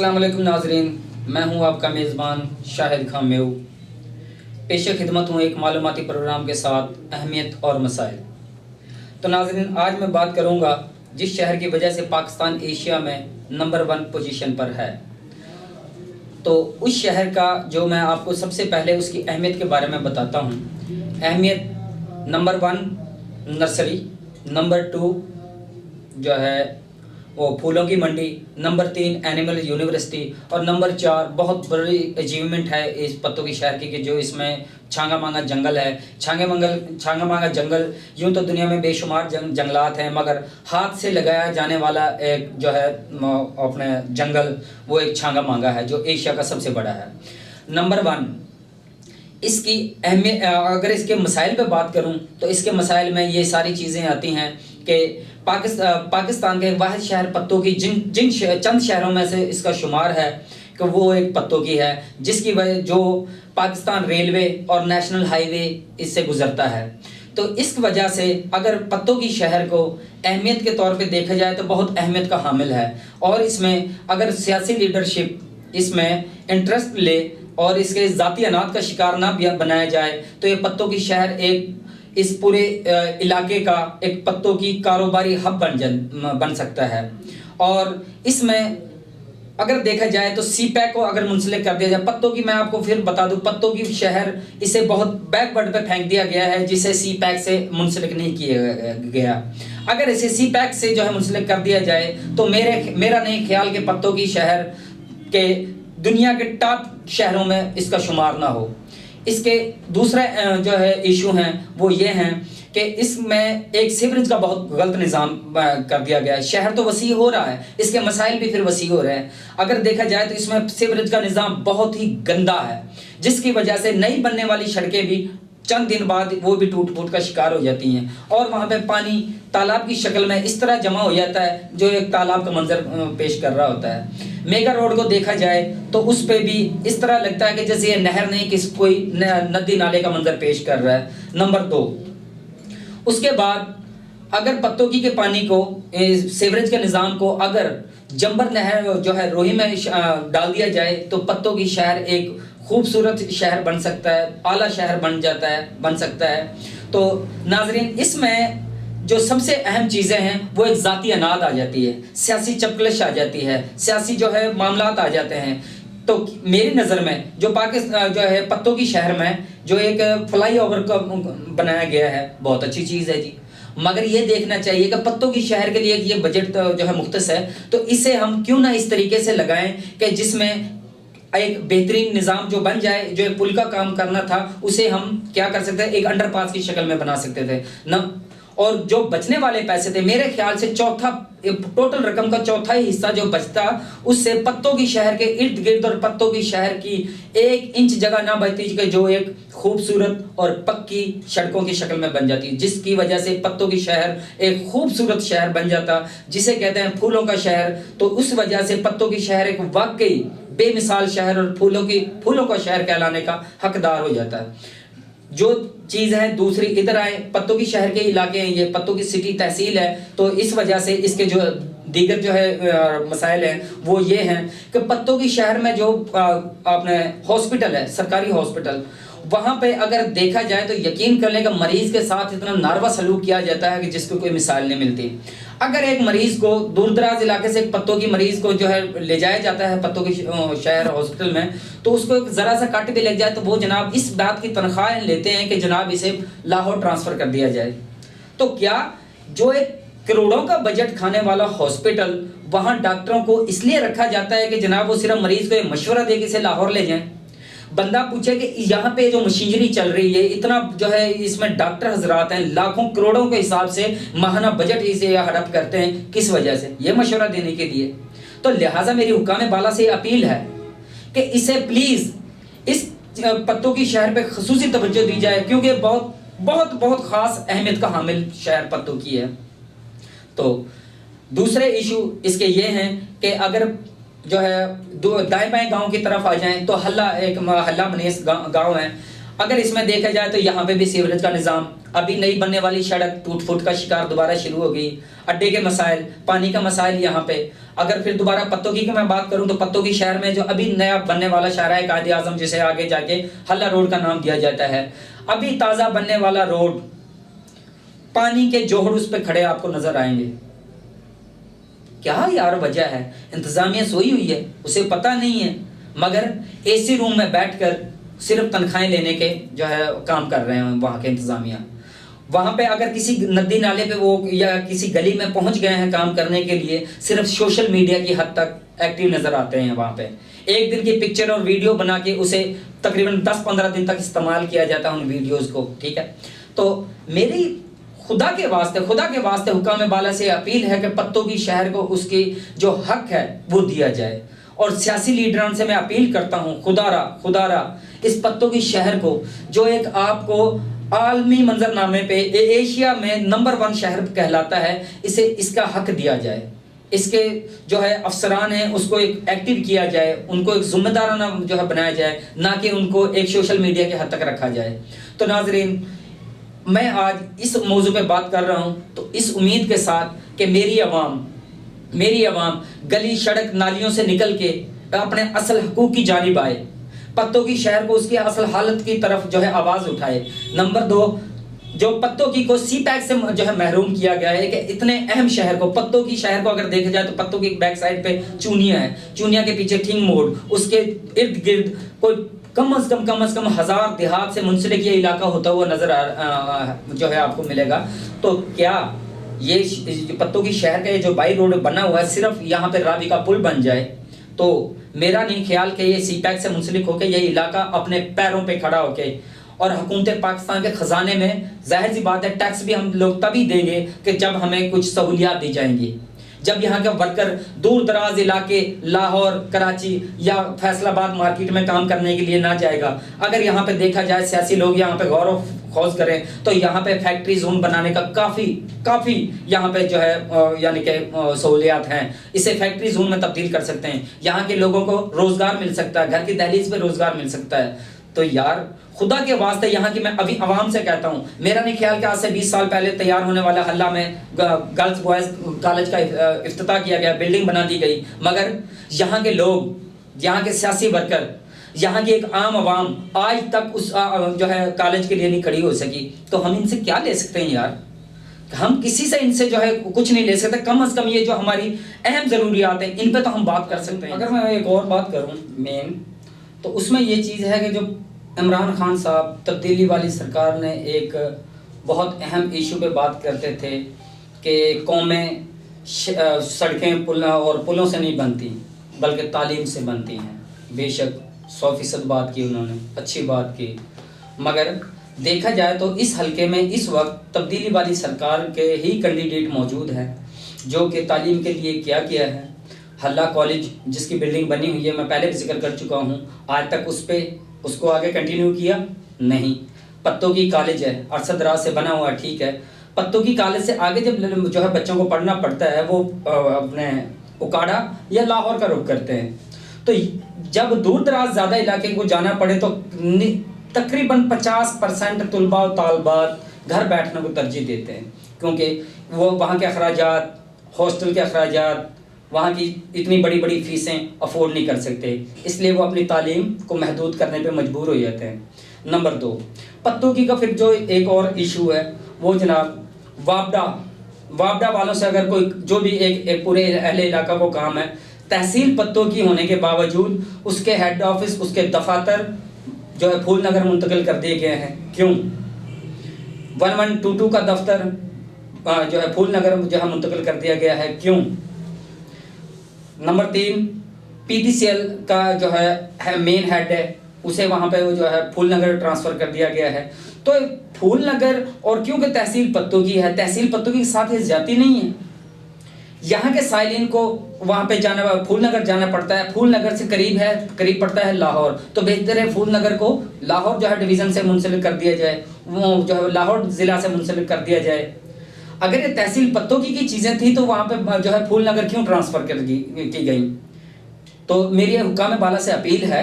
अस्सलाम वालेकुम नाजरीन, मैं हूं आपका मेज़बान शाहिद खान मेऊ। पेशे खिदमत हूं एक मालूमाती प्रोग्राम के साथ अहमियत और मसाइल। तो नाजरीन, आज मैं बात करूंगा जिस शहर की वजह से पाकिस्तान एशिया में नंबर 1 पोजीशन पर है। तो उस शहर का जो मैं आपको सबसे पहले उसकी अहमियत के बारे में बताता हूं। अहमियत नंबर 1 नर्सरी, नंबर 2 जो है वो फूलों की मंडी, नंबर 3 एनिमल यूनिवर्सिटी और नंबर 4 बहुत बड़ी अचीवमेंट है इस पत्तों की शहर की कि जो इसमें छांगा मांगा जंगल है। छांगा मांगा जंगल, यूं तो दुनिया में बेशुमार जंगलात हैं, मगर हाथ से लगाया जाने वाला एक जो है अपने जंगल वो एक छांगा मांगा है जो एशिया का सबसे बड़ा है। नंबर 1 इसकी अहमियत, अगर इसके मसाइल पे बात करूं तो इसके मसाइल में ये सारी चीज़ें आती हैं कि पाकिस्तान के वाहिद शहर पत्तों की जिन चंद शहरों में से इसका शुमार है कि वो एक पत्तों की है, जिसकी वजह जो पाकिस्तान रेलवे और नेशनल हाईवे इससे गुजरता है। तो इस वजह से अगर पत्तों की शहर को अहमियत के तौर पे देखा जाए तो बहुत अहमियत का हामिल है। और इसमें अगर सियासी लीडरशिप इसमें इंटरेस्ट ले और इसके ज़ाती अनाज का शिकार ना बनाया जाए तो ये पत्तों की शहर एक इस पूरे इलाके का एक पत्तों की कारोबारी हब बन सकता है। और इसमें अगर देखा जाए तो सी पैक को अगर मुंसलिक कर दिया जाए पत्तों की, मैं आपको फिर बता दूं पत्तों की शहर इसे बहुत बैकवर्ड पे फेंक दिया गया है, जिसे सी पैक से मुंसलिक नहीं किया गया। अगर इसे सी पैक से जो है मुंसलिक कर दिया जाए तो मेरा नहीं ख्याल कि पत्तों की शहर के दुनिया के टॉप शहरों में इसका शुमार ना हो। इसके दूसरे जो है इशू हैं वो ये हैं कि इसमें एक सीवरेज का बहुत गलत निज़ाम कर दिया गया है। शहर तो वसी हो रहा है, इसके मसाइल भी फिर वसी हो रहे हैं। अगर देखा जाए तो इसमें सीवरेज का निज़ाम बहुत ही गंदा है, जिसकी वजह से नई बनने वाली सड़कें भी चंद दिन बाद वो भी टूट फूट का शिकार हो जाती हैं और वहाँ पे पानी तालाब की शक्ल में इस तरह जमा हो जाता है जो एक तालाब का मंजर पेश कर रहा होता है। मेगा रोड को देखा जाए तो उस पे भी इस तरह लगता है कि जैसे ये नहर नहीं किस कोई नदी नाले का मंजर पेश कर रहा है। नंबर 2, उसके बाद अगर पत्तों के पानी को सीवरेज के निज़ाम को अगर जंबर नहर जो है रोही में डाल दिया जाए तो पत्तों की शहर एक खूबसूरत शहर बन सकता है, आला शहर बन सकता है। तो नाजरीन, इसमें जो सबसे अहम चीज़ें हैं वो एक ज़ाती अनाद आ जाती है, सियासी चपकलिश आ जाती है, सियासी जो है मामलात आ जाते हैं। तो मेरी नज़र में जो पाकिस्तान जो है पत्तों की शहर में जो एक फ्लाई ओवर का बनाया गया है बहुत अच्छी चीज़ है जी, मगर ये देखना चाहिए कि पत्तों की शहर के लिए ये बजट जो है मुख्तस है तो इसे हम क्यों ना इस तरीके से लगाएं कि जिसमें एक बेहतरीन निज़ाम जो बन जाए। जो एक पुल का काम करना था उसे हम क्या कर सकते हैं, एक अंडरपास की शक्ल में बना सकते थे न। और जो बचने वाले पैसे थे मेरे ख्याल से टोटल रकम का चौथा ही हिस्सा जो बचता उससे पत्तों की शहर के इर्द गिर्द और पत्तों की शहर की 1 इंच जगह ना बचती कि जो एक खूबसूरत और पक्की सड़कों की शक्ल में बन जाती, जिसकी वजह से पत्तों की शहर एक खूबसूरत शहर बन जाता जिसे कहते हैं फूलों का शहर। तो उस वजह से पत्तों की शहर एक वाकई बेमिसाल शहर और फूलों का शहर कहलाने का हकदार हो जाता है। जो चीज़ है दूसरी इधर आए, पत्तों की शहर के इलाके हैं, ये पत्तों की सिटी तहसील है, तो इस वजह से इसके जो दीगर जो है मसाइल हैं वो ये हैं कि पत्तों की शहर में जो आपने हॉस्पिटल है, सरकारी हॉस्पिटल, वहाँ पे अगर देखा जाए तो यकीन करने का मरीज के साथ इतना नारवा सलूक किया जाता है कि जिसको कोई मिसाल नहीं मिलती। अगर एक मरीज को दूर दराज इलाके से एक पत्तों की मरीज को जो है ले जाया जाता है पत्तों की शहर हॉस्पिटल में, तो उसको एक ज़रा सा काट भी लग जाए तो वो जनाब इस बात की तनख्वाह लेते हैं कि जनाब इसे लाहौर ट्रांसफ़र कर दिया जाए। तो क्या जो एक करोड़ों का बजट खाने वाला हॉस्पिटल, वहाँ डॉक्टरों को इसलिए रखा जाता है कि जनाब वो सिर्फ मरीज को मशवरा दे कि इसे लाहौर ले जाएं। बंदा पूछे कि यहाँ पे जो मशीनरी चल रही है, इतना जो है इसमें डॉक्टर हजरात हैं, लाखों करोड़ों के हिसाब से माहाना बजट इसे हड़प करते हैं, किस वजह से? ये मशवरा देने के लिए। तो लिहाजा मेरी हुक्काम बाला से अपील है कि इसे प्लीज इस पत्तों की शहर पे खसूसी तवज्जो दी जाए, क्योंकि बहुत बहुत बहुत खास अहमियत का हामिल शहर पत्तों की है। तो दूसरे इशू इसके ये हैं कि अगर जो है दाएं बाएं गांव की तरफ आ जाएं तो हल्ला बनेस गांव है। अगर इसमें देखा जाए तो यहाँ पे भी सीवरेज का निज़ाम, अभी नई बनने वाली सड़क टूट फूट का शिकार दोबारा शुरू हो गई, अड्डे के मसाइल, पानी का मसाइल यहाँ पे। अगर फिर दोबारा पत्तोकी की मैं बात करूं तो पत्तोकी शहर में जो अभी नया बनने वाला शाहराह कायदे आजम, जिसे आगे जाके हल्ला रोड का नाम दिया जाता है, अभी ताजा बनने वाला रोड, पानी के जोहर उस पे खड़े आपको नजर आएंगे। क्या यार वजह है? इंतजामिया सोई हुई है, उसे पता नहीं है, मगर एसी रूम में बैठकर सिर्फ तनख्वाहें लेने के जो है काम कर रहे हैं वहां के इंतजामिया। वहां पे अगर किसी नदी नाले पे वो या किसी गली में पहुंच गए हैं काम करने के लिए, सिर्फ सोशल मीडिया की हद तक एक्टिव नजर आते हैं। वहां पे एक दिन की पिक्चर और वीडियो बना के उसे तकरीबन 10-15 दिन तक इस्तेमाल किया जाता है उन वीडियोस को, ठीक है। तो मेरी खुदा के वास्ते हुक्काम बाला से अपील है कि पत्तोकी शहर को उसकी जो हक है वो दिया जाए। और सियासी लीडरान से मैं अपील करता हूँ, खुदारा इस पत्तोकी शहर को, जो एक आपको आलमी मंजरनामे पे एशिया में नंबर 1 शहर कहलाता है, इसे इसका हक दिया जाए। इसके जो है अफसरान हैं उसको एक एक्टिव किया जाए, उनको एक जिम्मेदाराना जो है बनाया जाए, ना कि उनको एक सोशल मीडिया के हद तक रखा जाए। तो नाजरीन, मैं आज इस मौजू पे बात कर रहा हूं तो इस उम्मीद के साथ कि मेरी आवाम गली सड़क नालियों से निकल के अपने असल हकूक की जानिब आए, पत्तोकी शहर को उसकी असल हालत की तरफ जो है आवाज उठाए। नंबर 2, जो पत्तोकी को सी पैक से जो है महरूम किया गया है कि इतने अहम शहर को, पत्तोकी शहर को अगर देखा जाए तो पत्तोकी की बैक साइड पे चूनिया है, चूनिया के पीछे ठिंग मोड़, उसके इर्द गिर्द कोई कम अज कम 1000 देहात से मुंसलिक ये इलाका होता हुआ नजर जो है आपको मिलेगा। तो क्या ये पत्तोकी शहर का ये जो बाई रोड बना हुआ है, सिर्फ यहाँ पे रावी का पुल बन जाए तो मेरा नहीं ख्याल कि ये सी पैक से मुंसलिक होकर ये इलाका अपने पैरों पे खड़ा होके, और हुकूमत पाकिस्तान के खजाने में जाहिर सी बात है टैक्स भी हम लोग तभी देंगे कि जब हमें कुछ सहूलियात दी जाएंगी। जब यहाँ का वर्कर दूर दराज इलाके लाहौर, कराची या फैसलाबाद मार्केट में काम करने के लिए ना जाएगा, अगर यहाँ पे देखा जाए सियासी लोग यहाँ पे गौर खोज करें तो यहाँ पे फैक्ट्री जोन बनाने का काफी यहाँ पे जो है यानी कि सहूलियात हैं। इसे फैक्ट्री जोन में तब्दील कर सकते हैं, यहाँ के लोगों को रोजगार मिल सकता है, घर की दहलीज पे रोजगार मिल सकता है। तो यार खुदा के वास्ते यहाँ की मैं अभी आवाम से कहता हूँ, मेरा नहीं ख्याल कि आज से 20 साल पहले तैयार होने वाला हल्ला में गर्ल्स बॉयज कॉलेज का इफ्तिताह किया गया, बिल्डिंग बना दी गई, मगर यहाँ के लोग, यहाँ के सियासी वर्कर, यहाँ की एक आम आवाम आज तक उस जो है कॉलेज के लिए नहीं खड़ी हो सकी। तो हम इनसे क्या ले सकते हैं यार? हम किसी से इनसे जो है कुछ नहीं ले सकते। कम अज कम ये जो हमारी अहम जरूरियात है इन पे तो हम बात कर सकते हैं। अगर मैं एक और बात करूं मेन, तो उसमें ये चीज़ है कि जो इमरान खान साहब तब्दीली वाली सरकार ने एक बहुत अहम इशू पे बात करते थे कि कौमें सड़कें पुलों से नहीं बनती बल्कि तालीम से बनती हैं। बेशक 100% बात की उन्होंने, अच्छी बात की, मगर देखा जाए तो इस हलके में इस वक्त तब्दीली वाली सरकार के ही कैंडिडेट मौजूद हैं जो कि तालीम के लिए क्या किया है। हल्ला कॉलेज जिसकी बिल्डिंग बनी हुई है, मैं पहले भी जिक्र कर चुका हूँ, आज तक उसको आगे कंटिन्यू किया नहीं। पत्तोकी कॉलेज है, अरसद-दराज से बना हुआ, ठीक है। पत्तोकी कॉलेज से आगे जब जो है बच्चों को पढ़ना पड़ता है वो अपने उकाड़ा या लाहौर का रुख करते हैं। तो जब दूर दराज ज़्यादा इलाके को जाना पड़े तो तकरीबन 50% तुलबा और तालबात घर बैठने को तरजीह देते हैं, क्योंकि वो वहाँ के अखराजात, हॉस्टल के अखराजात, वहाँ की इतनी बड़ी बड़ी फीसें अफोर्ड नहीं कर सकते, इसलिए वो अपनी तालीम को महदूद करने पे मजबूर हो जाते हैं। नंबर 2, पत्तोकी का फिर जो एक और इशू है वो जनाब वापडा वालों से अगर कोई जो भी एक पूरे अहले इलाका को काम है, तहसील पत्तोकी होने के बावजूद उसके हेड ऑफिस, उसके दफातर जो है फूल नगर मुंतकिल कर दिए गए हैं। क्यों? 1122 का दफ्तर जो है फूल नगर जो है मुंतकिल कर दिया गया है, क्यों? नंबर 3, PTCL का जो है मेन हेड है, उसे वहाँ पे जो है फूल नगर ट्रांसफ़र कर दिया गया है। तो फूल नगर, और क्योंकि तहसील पत्तोकी है, तहसील पत्तोकी के साथ ये ज्यादती नहीं है। यहाँ के साइलिन को वहाँ पे फूल नगर जाना पड़ता है, फूल नगर से करीब पड़ता है लाहौर, तो बेहतर है फूल नगर को लाहौर जो है डिवीज़न से मुंसलिक कर दिया जाए, वो जो है लाहौर ज़िला से मुंसलिक कर दिया जाए। अगर ये तहसील पत्तोकी की चीज़ें थी तो वहाँ पे जो है फूल नगर क्यों ट्रांसफ़र की गई? तो मेरी हुक्काम बाला से अपील है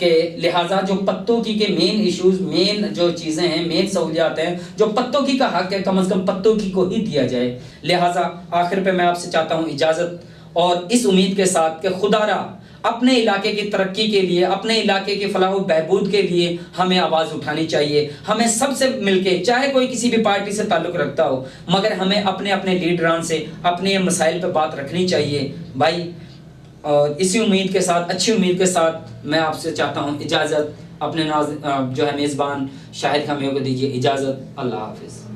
कि लिहाजा जो पत्तोकी के मेन इश्यूज, मेन जो चीज़ें हैं, मेन सहूलियात हैं, जो पत्तोकी का हक है, कम से कम पत्तोकी को ही दिया जाए। लिहाजा आखिर पे मैं आपसे चाहता हूँ इजाज़त, और इस उम्मीद के साथ कि खुदारा अपने इलाके की तरक्की के लिए, अपने इलाके के फलाह व बहबूद के लिए हमें आवाज़ उठानी चाहिए। हमें सबसे मिलके, चाहे कोई किसी भी पार्टी से ताल्लुक़ रखता हो, मगर हमें अपने अपने लीडरान से अपने मसाइल पर बात रखनी चाहिए भाई। और इसी उम्मीद के साथ, अच्छी उम्मीद के साथ मैं आपसे चाहता हूँ इजाज़त। अपने जो है मेज़बान शाहिद खान को दीजिए इजाज़त। अल्लाह हाफ़िज़।